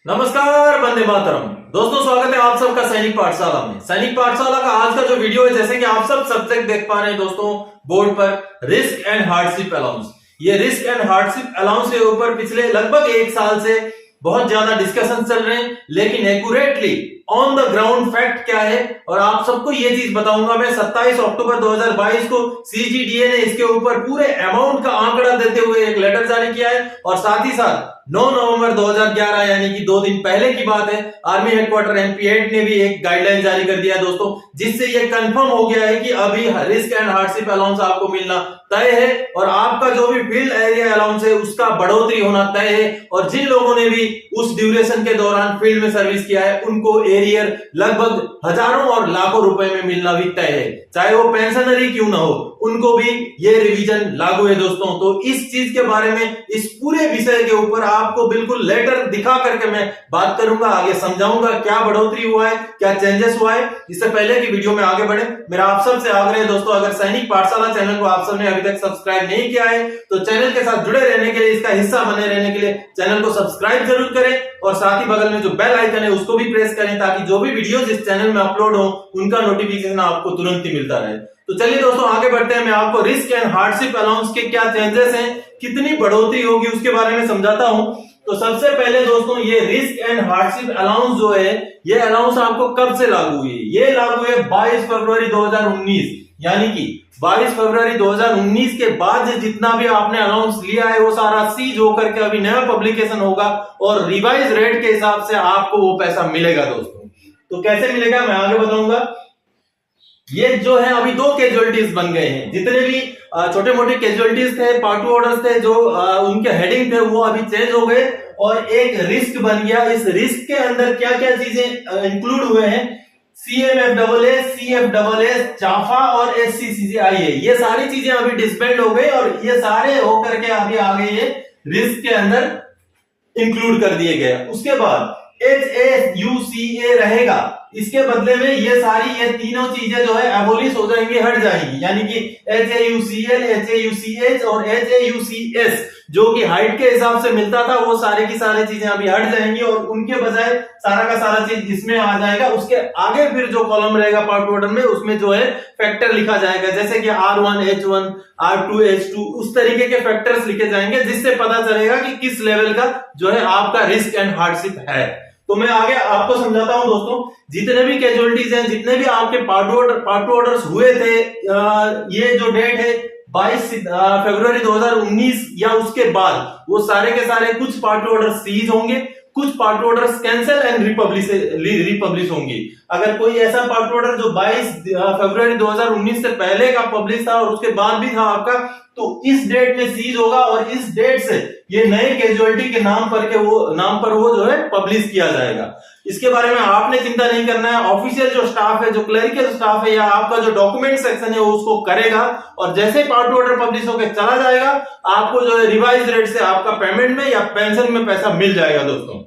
नमस्कार, वंदे मातरम। दोस्तों, स्वागत है आप सबका सैनिक पाठशाला में। सैनिक पाठशाला का आज का जो वीडियो है, जैसे कि आप सब सब्जेक्ट देख पा रहे हैं दोस्तों बोर्ड पर, रिस्क एंड हार्डशिप अलाउंस। ये रिस्क एंड हार्डशिप अलाउंस के ऊपर पिछले लगभग एक साल से बहुत ज्यादा डिस्कशन चल रहे हैं, लेकिन accurately on the ground fact क्या है और आप सबको ये चीज बताऊंगा मैं। 27 अक्टूबर 2022 को सीजीडीए ने इसके ऊपर पूरे अमाउंट का आंकड़ा देते हुए एक लेटर जारी किया है और साथ ही साथ 9 नवंबर 2011 यानी कि 2 दिन पहले की बात है, आर्मी हेडक्वार्टर MP8 ने भी एक गाइडलाइन जारी कर दिया है दोस्तों, जिससे ये कंफर्म हो गया है कि अभी रिस्क एंड हार्डशिप अलाउंस आपको मिलना तय है और आपका जो भी फील्ड एरिया अलाउंस है उसका बढ़ोतरी होना तय है। और जिन लोगों ने भी उस ड्यूरेशन के दौरान फील्ड में सर्विस किया है उनको एरियर लगभग हजारों और लाखों रुपए में मिलना भी तय है, चाहे वो पेंशनरी क्यों ना हो, उनको भी ये रिवीजन लागू है दोस्तों। तो इस चीज के बारे में, इस पूरे विषय के ऊपर आपको बिल्कुल लेटर दिखा करके मैं बात करूंगा, आगे समझाऊंगा क्या बढ़ोतरी हुआ है, क्या चेंजेस हुआ है। इससे पहले की वीडियो में आगे बढ़े, मेरा आप सबसे आग्रह है दोस्तों, अगर सैनिक पाठशाला चैनल को आप सबने अभी तक सब्सक्राइब नहीं किया है तो चैनल के साथ जुड़े रहने के लिए, इसका हिस्सा बने रहने के लिए चैनल को सब्सक्राइब जरूर करें और साथ ही बगल में जो बेल आइकन है उसको भी प्रेस करें, ताकि जो भी वीडियोस इस चैनल में अपलोड हो उनका नोटिफिकेशन आपको तुरंत ही मिलता रहे। तो चलिए दोस्तों आगे बढ़ते हैं। मैं आपको रिस्क एंड हार्डशिप अलाउंस के क्या चेंजेस हैं, कितनी बढ़ोतरी होगी उसके बारे में समझाता हूं। तो सबसे पहले दोस्तों, ये रिस्क एंड हार्डशिप अलाउंस जो है, ये अलाउंस आपको कब से लागू हुई? ये लागू है 22 फरवरी 2019, यानी कि 22 फरवरी 2019 के बाद जितना भी आपने अलाउंस लिया है वो सारा सीज होकर के अभी नया पब्लिकेशन होगा और रिवाइज रेट के हिसाब से आपको वो पैसा मिलेगा दोस्तों। तो कैसे मिलेगा मैं आगे बताऊंगा। ये जो है अभी दो कैजुअलिटीज बन गए हैं, जितने भी छोटे मोटे कैजुअलिटीज थे, पार्ट टू ऑर्डर्स थे, जो उनके हेडिंग थे वो अभी चेंज हो गए और एक रिस्क बन गया। इस रिस्क के अंदर क्या क्या चीजें इंक्लूड हुए हैं, CMFAA, CFAA, जाफा और SCCCIA, ये सारी चीजें अभी डिस्बैंड हो गई और ये सारे होकर के अभी आ गए ये रिस्क के अंदर इंक्लूड कर दिए गए। उसके बाद HAUCA रहेगा, इसके बदले में ये तीनों चीजें जो है एबोलिश हो जाएंगी, हट जाएंगी, यानी कि HAUCL, HAUCH और HAUCS जो कि हाइट के हिसाब से मिलता था, वो सारे की सारी चीजें अभी हट जाएंगी और उनके बजाय सारा का सारा चीज इसमें आ जाएगा। उसके आगे फिर जो कॉलम रहेगा पार्ट ऑर्डर में, उसमें जो है फैक्टर लिखा जाएगा, जैसे कि R1H1, R2H2, उस तरीके के फैक्टर्स लिखे जाएंगे, जिससे पता चलेगा कि किस लेवल का जो है आपका रिस्क एंड हार्डशिप है। तो मैं आगे आपको समझाता हूं दोस्तों। जितने भी कैजुअलिटीज हैं, जितने भी आपके पार्ट ऑर्डर्स हुए थे, ये जो डेट है 22 फरवरी 2019 या उसके बाद, वो सारे के सारे कुछ पार्ट ऑर्डर सीज होंगे, कुछ part orders cancel and republish होंगे। अगर कोई ऐसा पार्ट ऑर्डर जो 22 फरवरी 2019 से पहले का पब्लिश था और उसके बाद भी था आपका, तो इस डेट में सीज होगा और इस डेट से ये नए कैजुअलिटी के नाम पर वो जो है पब्लिश किया जाएगा। इसके बारे में आपने चिंता नहीं करना है। ऑफिशियल जो स्टाफ है, जो क्लरिकल स्टाफ है या आपका जो डॉक्यूमेंट सेक्शन है, वो उसको करेगा और जैसे पार्ट ऑर्डर पब्लिश होकर चला जाएगा, आपको जो है रिवाइज रेट से आपका पेमेंट में या पेंशन में पैसा मिल जाएगा दोस्तों।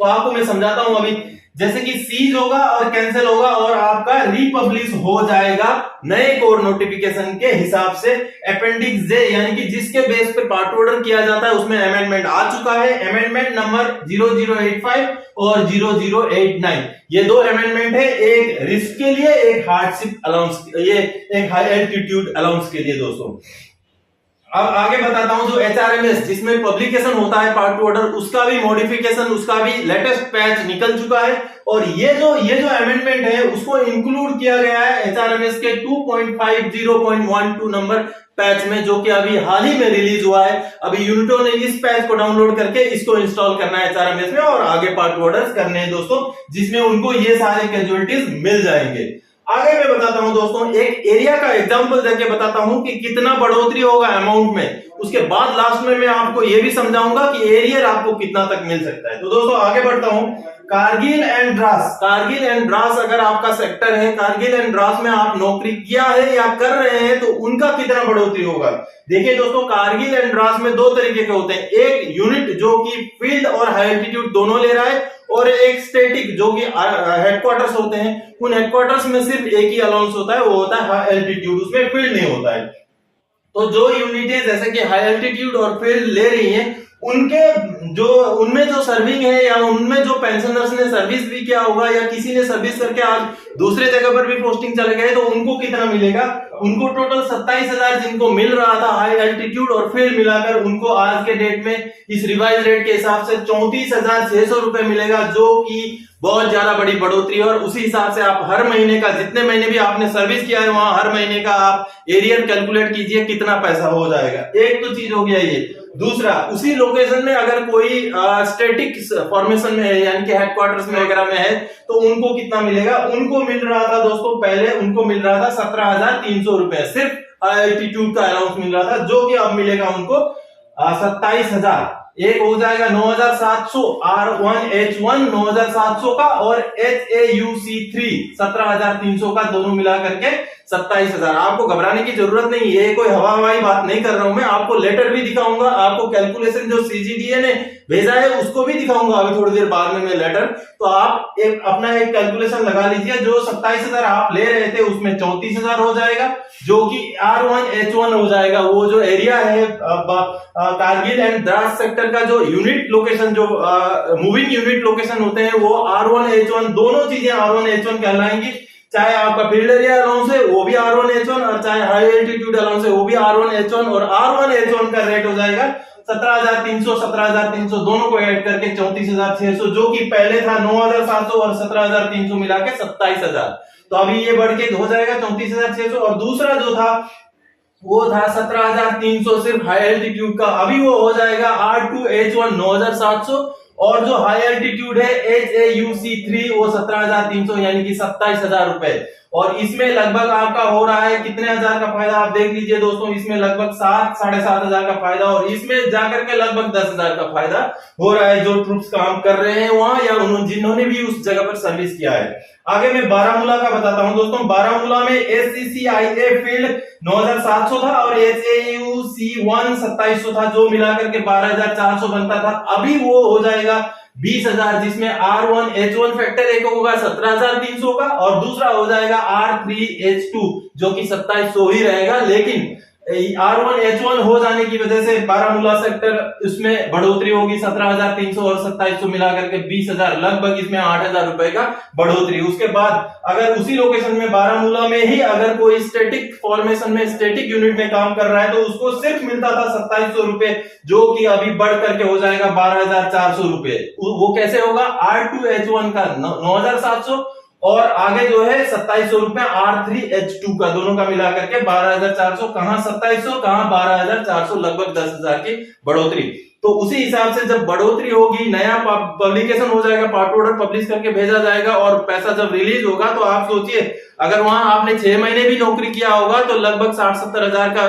तो आपको मैं समझाता हूं अभी, जैसे कि सीज होगा और कैंसिल होगा और आपका रिपब्लिश हो जाएगा नए कोर नोटिफिकेशन के हिसाब से। अपेंडिक्स जे, यानी कि जिसके बेस पे पार्ट ऑर्डर किया जाता है, उसमें अमेंडमेंट आ चुका है। अमेंडमेंट नंबर 0085 और 0089, ये दो अमेंडमेंट है, एक रिस्क के लिए, एक हार्डशिप अलाउंस, ये एक हाई एल्टीट्यूड अलाउंस के लिए दोस्तों। अब आगे बताता हूं, जो HRMS जिसमें पब्लिकेशन होता है पार्ट टू ऑर्डर, उसका भी मॉडिफिकेशन, उसका भी लेटेस्ट पैच निकल चुका है और ये जो अमेंडमेंट है उसको इंक्लूड किया गया है HRMS के 2.50.12 नंबर पैच में, जो कि अभी हाल ही में रिलीज हुआ है। अभी यूनिटो ने इस पैच को डाउनलोड करके इसको इंस्टॉल करना है HRMS में और आगे पार्ट ऑर्डर्स करने हैं दोस्तों, जिसमें उनको ये सारे कैजुअलिटीज मिल जाएंगे। आगे मैं बताता हूं दोस्तों, एक एरिया का एग्जांपल देके बताता हूं कि कितना बढ़ोतरी होगा अमाउंट में। उसके बाद लास्ट में मैं आपको यह भी समझाऊंगा कि एरियर आपको कितना तक मिल सकता है। तो दोस्तों आगे बढ़ता हूं, कारगिल एंड द्रास अगर आपका सेक्टर है, कारगिल एंड द्रास में आप नौकरी किया है या कर रहे हैं, तो उनका कितना बढ़ोतरी होगा। देखिए दोस्तों, कारगिल एंड द्रास में दो तरीके के होते हैं, एक यूनिट जो कि फील्ड और हाई एल्टीट्यूड दोनों ले रहा है, और एक स्टैटिक जो कि हेडक्वार्टर्स होते हैं। उन हेडक्वार्टर्स में सिर्फ एक ही अलाउंस होता है, वो होता है हाई एल्टीट्यूड, उसमें फील्ड नहीं होता है। तो जो यूनिटें जैसे कि हाई एल्टीट्यूड और फील्ड ले रही हैं, उनके जो उनमें जो सर्विंग है या उनमें जो पेंशनर्स ने सर्विस भी किया होगा या किसी ने सर्विस करके आज दूसरे जगह पर भी पोस्टिंग चले गए तो उनको कितना मिलेगा? उनको टोटल 27,000 जिनको मिल रहा था हाई एल्टीट्यूड और फील्ड मिलाकर उनको आज के डेट में इस रिवाइज रेट के हिसाब से 34,600 रुपए मिलेगा, जो कि बहुत ज्यादा बड़ी बढ़ोतरी। और उसी हिसाब से आप हर महीने का जितने महीने भी आपने सर्विस किया है वहां हर महीने का आप एरियर कैलकुलेट कीजिए कितना पैसा हो जाएगा। एक तो चीज हो गया ये। दूसरा, उसी लोकेशन में अगर कोई स्टैटिक फॉर्मेशन में है यानी कि हेडक्वार्टर्स में वगैरह में है तो उनको कितना मिलेगा? उनको मिल रहा था दोस्तों, पहले उनको मिल रहा था 17,300 रुपए, सिर्फ एल्टीट्यूड का अलाउंस मिल रहा था, जो कि अब मिलेगा उनको 27,000। एक हो जाएगा 9,700 R1H1 9,700 का और HAUC3 17,300 का, दोनों मिला करके 27,000। आपको घबराने की जरूरत नहीं, ये कोई हवाई बात नहीं कर रहा हूं मैं, आपको लेटर भी दिखाऊंगा, आपको कैलकुलेशन जो CGDA ने भेजा है उसको भी दिखाऊंगा अभी थोड़ी देर बाद में मैं लेटर। तो आप अपना एक कैलकुलेशन लगा लीजिए, जो 27,000 आप ले रहे थे उसमें 34,000 हो जाएगा, जो कि R1H1 हो जाएगा। वो जो एरिया है कारगिल एंड द्रास सेक्टर का जो यूनिट लोकेशन, जो मूविंग यूनिट लोकेशन होते हैं वो R1H1, दोनों चीजें R1H1 कहलाएंगी। चाहे आपका फील्ड एरिया अलाउंस है वो भी R1H1 और चाहे हाई एल्टीट्यूड अलाउंस है वो भी R1H1, और R1H1 का रेट हो जाएगा 17,300 17,300 दोनों को ऐड करके 34,600, जो कि पहले था 9,700 और 17,300 मिला के 27,000। तो अभी ये बढ़ के हो जाएगा 34,600। और दूसरा जो था वो था 17,300 सिर्फ हाई एल्टीट्यूड का, अभी वो हो जाएगा R2H1 9,700 और जो हाई एल्टीट्यूड है HAUC3 वो 17,300 यानी कि 27,000 रुपए। और इसमें लगभग आपका हो रहा है कितने हजार का फायदा आप देख लीजिए दोस्तों, इसमें लगभग 7-7,500 का फायदा, और इसमें जाकर के लगभग 10,000 का फायदा हो रहा है जो ट्रूप्स काम कर रहे हैं वहां या जिन्होंने भी उस जगह पर सर्विस किया है। आगे मैं बारामूला का बताता हूं दोस्तों। बारामूला में SCCIA फील्ड 9,700 था और HAUC1 2700 था, जो मिलाकर के 12,400 बनता था। अभी वो हो जाएगा 20,000, जिसमें R1H1 फैक्टर एक होगा 17,300 का और दूसरा हो जाएगा R3H2 जो कि 2700 ही रहेगा। लेकिन R1H1 हो जाने की वजह से बारामूला सेक्टर उसमें बढ़ोतरी होगी 17,300 और 2700 मिलाकर के 20,000, लगभग इसमें 8,000 रुपए का बढ़ोतरी। उसके बाद अगर उसी लोकेशन में बारामूला में ही अगर कोई स्टैटिक फॉर्मेशन में स्टैटिक यूनिट में काम कर रहा है तो उसको सिर्फ मिलता था 2700 रुपए, जो कि अभी बढ़ करके हो जाएगा 12,400 रुपए। वो कैसे होगा? R2H1 का 9,700 और आगे जो है 2700 रुपए R3H2 का, दोनों का मिलाकर के 12,400। कहां 2700 कहां 12,400, लगभग 10,000 की बढ़ोतरी। तो उसी हिसाब से जब बढ़ोतरी होगी, नया पब्लिकेशन हो जाएगा, पार्ट ऑर्डर पब्लिश करके भेजा जाएगा और पैसा जब रिलीज होगा तो आप सोचिए अगर वहां आपने 6 महीने भी नौकरी किया होगा तो लगभग 60-70 हजार का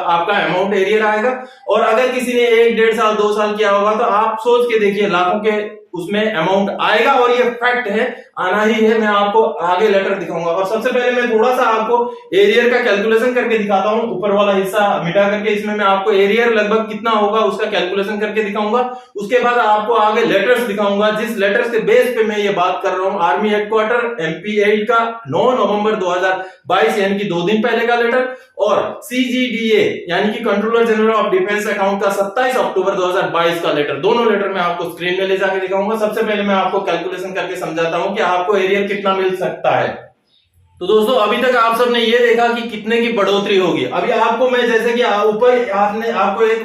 आपका अमाउंट एरियर आएगा। और अगर किसी ने 1-1.5 साल 2 साल किया होगा तो आप सोच के देखिए लाखों के उसमें अमाउंट आएगा, और ये फैक्ट है, आना ही है। मैं आपको आगे लेटर दिखाऊंगा। और सबसे पहले मैं थोड़ा सा आपको एरियर का कैलकुलेशन करके दिखाता हूं, ऊपर वाला हिस्सा मिटा करके इसमें मैं आपको एरियर लगभग कितना होगा उसका कैलकुलेशन करके दिखाऊंगा। उसके बाद आपको आगे लेटर्स दिखाऊंगा, जिस लेटर्स के बेस पे मैं ये बात कर रहा हूं। आर्मी हेडक्वार्टर MP8 का 9 नवंबर 2022 यानी कि 2 दिन पहले का लेटर, और CGDA यानी कि controller general of defence account का 27 अक्टूबर 2022 का लेटर। दोनों लेटर मैं आपको स्क्रीन में ले जाके दिखाऊंगा। सबसे पहले मैं आपको कैलकुलेशन करके समझाता हूं कि आपको एरियर कितना मिल सकता है। तो दोस्तों अभी तक आप सबने ये देखा कि कितने की बढ़ोतरी होगी। अभी आपको मैं जैसे कि ऊपर आपको एक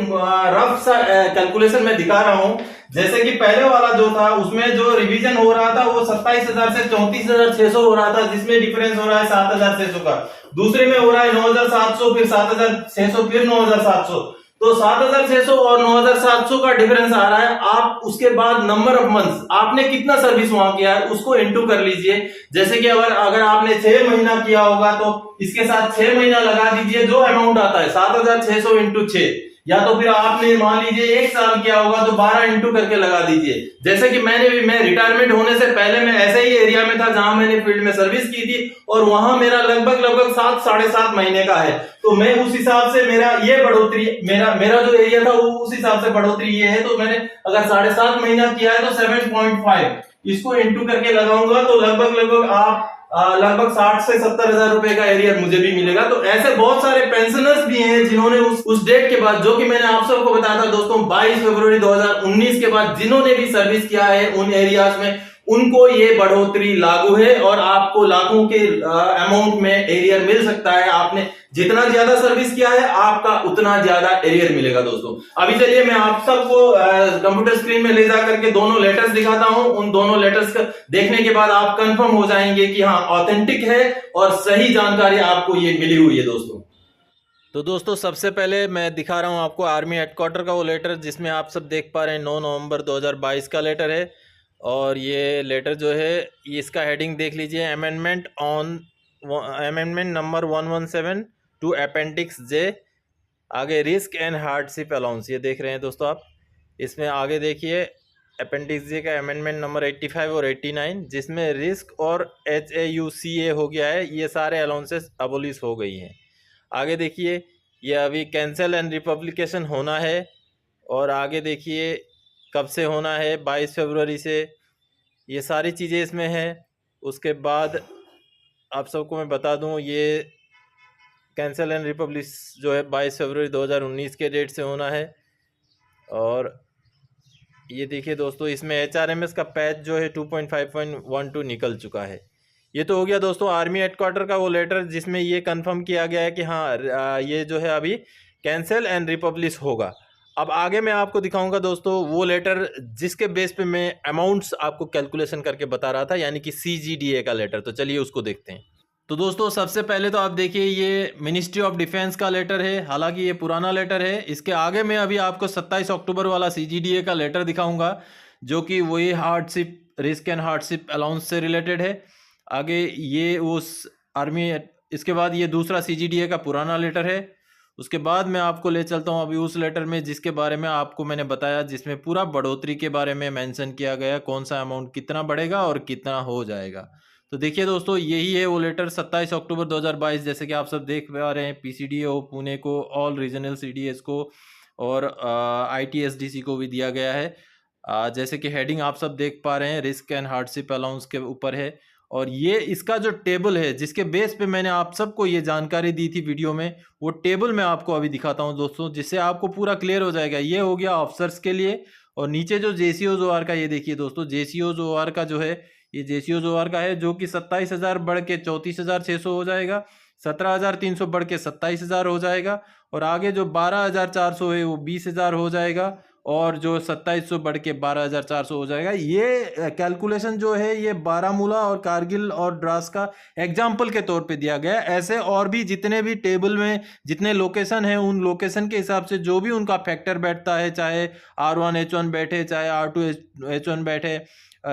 रफ सा कैलकुलेशन में दिखा रहा हूं। जैसे कि पहले वाला जो था उसमें जो रिवीजन हो रहा था वो 27,000 से 34,600 हो रहा था, जिसमें डिफरेंस हो रहा है 7,600 का। दूसरे में हो रहा है 9,700 फिर 7,600 फिर 9,700, तो 7,600 और 9,700 का डिफरेंस आ रहा है। आप उसके बाद नंबर ऑफ मंथ्स आपने कितना सर्विस वहां किया है उसको इंटू कर लीजिए। जैसे कि अगर आपने 6 महीना किया होगा तो इसके साथ 6 महीना लगा दीजिए, जो अमाउंट आता है 7,600 इंटू 6, या तो फिर आपने मान लीजिए 1 साल किया होगा तो 12 इंटू करके लगा दीजिए। जैसे कि मैं रिटायरमेंट होने से पहले मैं ऐसे ही एरिया में था जहां मैंने फील्ड में सर्विस की थी, और वहां मेरा लगभग 7-7.5 महीने का है। तो मैं उस हिसाब से मेरा ये बढ़ोतरी, मेरा जो एरिया था वो उस हिसाब से बढ़ोतरी ये है। तो मैंने अगर 7.5 महीना किया है तो 7.5 इसको इंटू करके लगाऊंगा तो लगभग आप लगभग 60 से 70 हजार रुपए का एरियर मुझे भी मिलेगा। तो ऐसे बहुत सारे पेंशनर्स भी हैं जिन्होंने उस डेट के बाद, जो कि मैंने आप सबको बताया था दोस्तों 22 फरवरी 2019 के बाद जिन्होंने भी सर्विस किया है उन एरियाज में, उनको ये बढ़ोतरी लागू है और आपको लाखों के अमाउंट में एरियर मिल सकता है। आपने जितना ज्यादा सर्विस किया है आपका उतना ज्यादा एरियर मिलेगा दोस्तों। अभी चलिए मैं आप सबको कंप्यूटर स्क्रीन में ले जा करके दोनों लेटर्स दिखाता हूं। उन दोनों लेटर्स देखने के बाद आप कंफर्म हो जाएंगे कि हाँ ऑथेंटिक है और सही जानकारी आपको ये मिली हुई है दोस्तों। तो दोस्तों सबसे पहले मैं दिखा रहा हूं आपको आर्मी हेडक्वार्टर का वो लेटर जिसमें आप सब देख पा रहे हैं 9 नवंबर 2022 का लेटर है। और ये लेटर जो है इसका हेडिंग देख लीजिए, अमेंडमेंट नंबर 117 टू अपेंडिक्स जे, आगे रिस्क एंड हार्डशिप अलाउंस, ये देख रहे हैं दोस्तों आप। इसमें आगे देखिए अपेंडिक्स जे का अमेंडमेंट नंबर 85 और 89 जिसमें रिस्क और HAUCA हो गया है, ये सारे अलाउंसेस अबोलिश हो गई हैं। आगे देखिए ये अभी कैंसिल एंड रिपब्लिकेशन होना है और आगे देखिए कब से होना है, 22 फरवरी से, ये सारी चीज़ें इसमें हैं। उसके बाद आप सबको मैं बता दूं ये कैंसिल एंड रिपब्लिश जो है 22 फरवरी 2019 के डेट से होना है। और ये देखिए दोस्तों इसमें HRMS का पैच जो है 2.5.12 निकल चुका है। ये तो हो गया दोस्तों आर्मी हेडक्वार्टर का वो लेटर जिसमें ये कंफर्म किया गया है कि हाँ ये जो है अभी कैंसिल एंड रिपब्लिश होगा। अब आगे मैं आपको दिखाऊंगा दोस्तों वो लेटर जिसके बेस पे मैं अमाउंट्स आपको कैलकुलेशन करके बता रहा था, यानी कि CGDA का लेटर। तो चलिए उसको देखते हैं। तो दोस्तों सबसे पहले तो आप देखिए ये मिनिस्ट्री ऑफ डिफेंस का लेटर है, हालांकि ये पुराना लेटर है। इसके आगे मैं अभी आपको 27 अक्टूबर वाला CGDA का लेटर दिखाऊंगा जो कि वही hardship, risk and hardship allowance से रिलेटेड है। आगे ये उस आर्मी, इसके बाद ये दूसरा CGDA का पुराना लेटर है। उसके बाद मैं आपको ले चलता हूँ अभी उस लेटर में जिसके बारे में आपको मैंने बताया, जिसमें पूरा बढ़ोतरी के बारे में मेंशन किया गया, कौन सा अमाउंट कितना बढ़ेगा और कितना हो जाएगा। तो देखिए दोस्तों यही है वो लेटर 27 अक्टूबर 2022, जैसे कि आप सब देख पा रहे हैं। PCDO पुणे को, ऑल रीजनल CDS को और ITSDC को भी दिया गया है। जैसे कि हेडिंग आप सब देख पा रहे हैं रिस्क एंड हार्डशिप अलाउंस के ऊपर है। और ये इसका जो टेबल है जिसके बेस पे मैंने आप सबको ये जानकारी दी थी वीडियो में, वो टेबल मैं आपको अभी दिखाता हूं दोस्तों, जिससे आपको पूरा क्लियर हो जाएगा। ये हो गया ऑफिसर्स के लिए। और नीचे जो JCOs का ये देखिए दोस्तों, JCOs का जो है ये JCOs का है जो कि 27,000 बढ़ के 34,600 हो जाएगा, 17,300 बढ़ के 27,000 हो जाएगा और आगे जो 12,400 है वो 20,000 हो जाएगा और जो 2700 बढ़ के 12,400 हो जाएगा। ये कैलकुलेशन जो है ये बारामूला और कारगिल और द्रास का एग्जाम्पल के तौर पे दिया गया है। ऐसे और भी जितने भी टेबल में जितने लोकेशन है उन लोकेशन के हिसाब से जो भी उनका फैक्टर बैठता है, चाहे R1H1 बैठे, चाहे R2H1 बैठे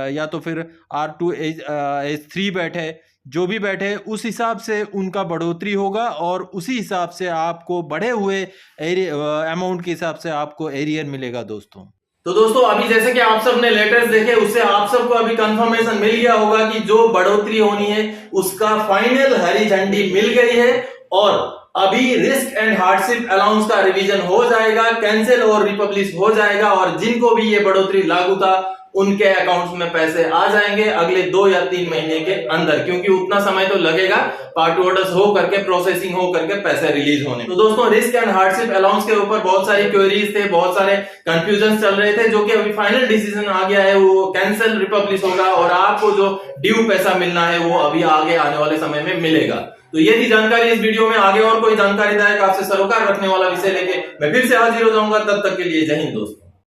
या तो फिर R2H3 बैठे, जो भी बैठे उस हिसाब से उनका बढ़ोतरी होगा और उसी हिसाब से आपको बढ़े हुए अमाउंट के हिसाब से आपको एरियर मिलेगा दोस्तों। तो दोस्तों अभी जैसे कि आप सब ने लेटर्स देखे उससे आप सबको अभी कंफर्मेशन मिल गया होगा कि जो बढ़ोतरी होनी है उसका फाइनल हरी झंडी मिल गई है और अभी रिस्क एंड हार्डशिप अलाउंस का रिवीजन हो जाएगा, कैंसिल और रिपब्लिश हो जाएगा और जिनको भी ये बढ़ोतरी लागू था उनके अकाउंट्स में पैसे आ जाएंगे अगले 2 या 3 महीने के अंदर, क्योंकि उतना समय तो लगेगा पार्टी ऑर्डर्स हो करके, प्रोसेसिंग हो करके पैसे रिलीज होने। तो दोस्तों रिस्क एंड हार्डशिप अलाउंस के ऊपर बहुत सारी क्वेरीज थे, बहुत सारे कंफ्यूजन चल रहे थे, जो कि अभी फाइनल डिसीजन आ गया है, वो कैंसिल रिपब्लिश होगा और आपको जो ड्यू पैसा मिलना है वो अभी आगे आने वाले समय में मिलेगा। तो ये थी जानकारी इस वीडियो में। आगे और कोई जानकारीदायक आपसे सरोकार रखने वाला विषय लेके मैं फिर से हाजिर हो जाऊंगा। तब तक के लिए जय हिंद दोस्तों।